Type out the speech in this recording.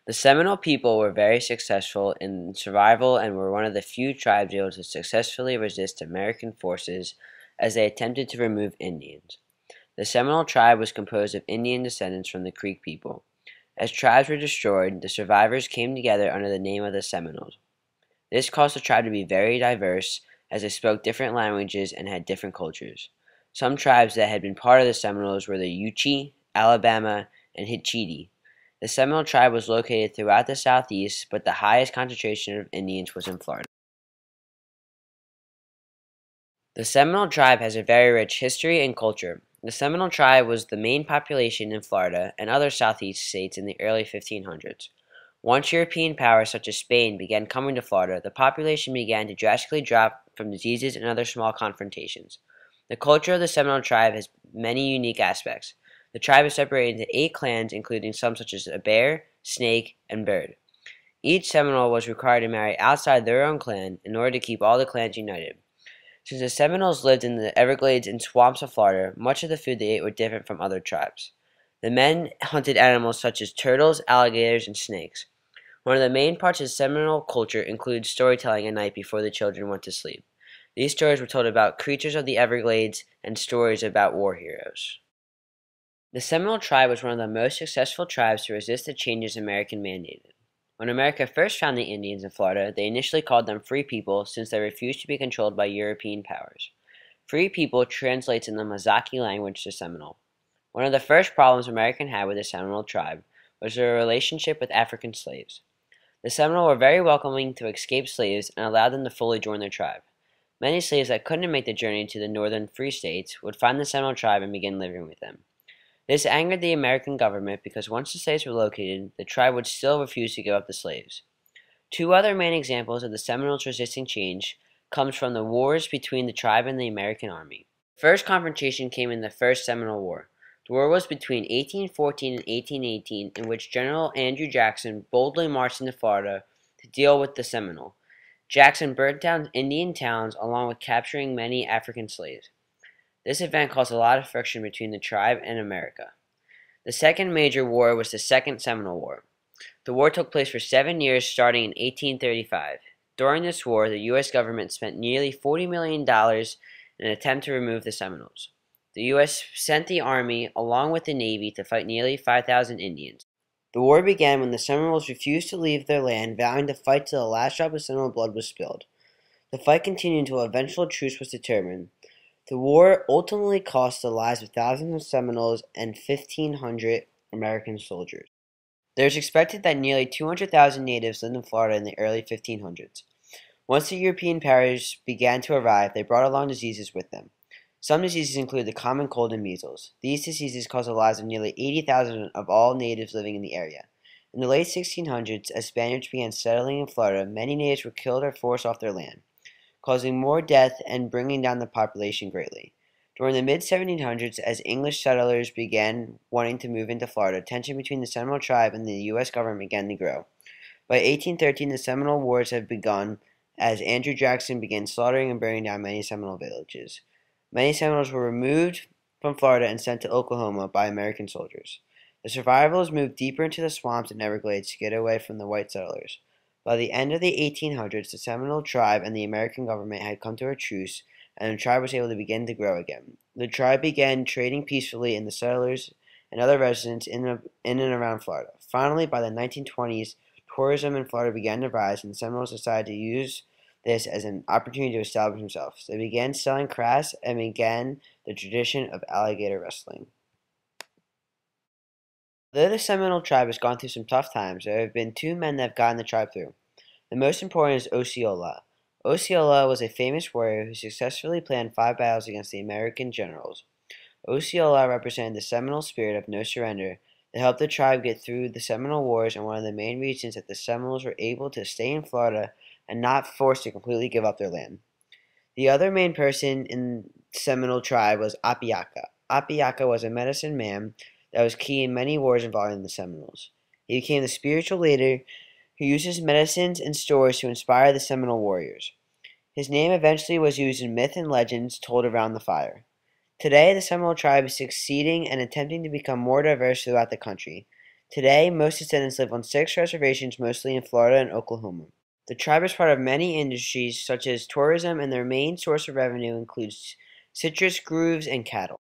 The Seminole people were very successful in survival and were one of the few tribes able to successfully resist American forces as they attempted to remove Indians. The Seminole tribe was composed of Indian descendants from the Creek people. As tribes were destroyed, the survivors came together under the name of the Seminoles. This caused the tribe to be very diverse, as they spoke different languages and had different cultures. Some tribes that had been part of the Seminoles were the Yuchi, Alabama, and Hitchiti. The Seminole tribe was located throughout the Southeast, but the highest concentration of Indians was in Florida. The Seminole tribe has a very rich history and culture. The Seminole tribe was the main population in Florida and other Southeast states in the early 1500s. Once European powers such as Spain began coming to Florida, the population began to drastically drop from diseases and other small confrontations. The culture of the Seminole tribe has many unique aspects. The tribe is separated into 8 clans, including some such as a bear, snake, and bird. Each Seminole was required to marry outside their own clan in order to keep all the clans united. Since the Seminoles lived in the Everglades and swamps of Florida, much of the food they ate were different from other tribes. The men hunted animals such as turtles, alligators, and snakes. One of the main parts of Seminole culture includes storytelling at night before the children went to sleep. These stories were told about creatures of the Everglades and stories about war heroes. The Seminole tribe was one of the most successful tribes to resist the changes America mandated. When America first found the Indians in Florida, they initially called them free people since they refused to be controlled by European powers. Free people translates in the Mazaki language to Seminole. One of the first problems America had with the Seminole tribe was their relationship with African slaves. The Seminole were very welcoming to escaped slaves and allowed them to fully join their tribe. Many slaves that couldn't make the journey to the northern free states would find the Seminole tribe and begin living with them. This angered the American government because once the slaves were located, the tribe would still refuse to give up the slaves. 2 other main examples of the Seminoles resisting change comes from the wars between the tribe and the American army. The first confrontation came in the First Seminole War. The war was between 1814 and 1818, in which General Andrew Jackson boldly marched into Florida to deal with the Seminole. Jackson burnt down Indian towns along with capturing many African slaves. This event caused a lot of friction between the tribe and America. The second major war was the Second Seminole War. The war took place for 7 years starting in 1835. During this war, the U.S. government spent nearly $40 million in an attempt to remove the Seminoles. The U.S. sent the Army along with the Navy to fight nearly 5,000 Indians. The war began when the Seminoles refused to leave their land, vowing to fight till the last drop of Seminole blood was spilled. The fight continued until an eventual truce was determined. The war ultimately cost the lives of thousands of Seminoles and 1,500 American soldiers. There is expected that nearly 200,000 natives lived in Florida in the early 1500s. Once the European powers began to arrive, they brought along diseases with them. Some diseases include the common cold and measles. These diseases caused the lives of nearly 80,000 of all natives living in the area. In the late 1600s, as Spaniards began settling in Florida, many natives were killed or forced off their land, causing more death and bringing down the population greatly. During the mid-1700s, as English settlers began wanting to move into Florida, tension between the Seminole tribe and the U.S. government began to grow. By 1813, the Seminole Wars had begun as Andrew Jackson began slaughtering and burning down many Seminole villages. Many Seminoles were removed from Florida and sent to Oklahoma by American soldiers. The survivors moved deeper into the swamps and Everglades to get away from the white settlers. By the end of the 1800s, the Seminole tribe and the American government had come to a truce, and the tribe was able to begin to grow again. The tribe began trading peacefully in the settlers and other residents in and around Florida. Finally, by the 1920s, tourism in Florida began to rise, and the Seminoles decided to use this as an opportunity to establish themselves. They began selling crafts and began the tradition of alligator wrestling. Though the Seminole tribe has gone through some tough times, there have been 2 men that have gotten the tribe through. The most important is Osceola. Osceola was a famous warrior who successfully planned 5 battles against the American generals. Osceola represented the Seminole spirit of no surrender that helped the tribe get through the Seminole Wars, and one of the main reasons that the Seminoles were able to stay in Florida and not forced to completely give up their land. The other main person in the Seminole tribe was Apiaca. Apiaca was a medicine man that was key in many wars involving the Seminoles. He became the spiritual leader who used his medicines and stories to inspire the Seminole warriors. His name eventually was used in myth and legends told around the fire. Today, the Seminole tribe is succeeding and attempting to become more diverse throughout the country. Today, most descendants live on 6 reservations, mostly in Florida and Oklahoma. The tribe is part of many industries such as tourism, and their main source of revenue includes citrus groves and cattle.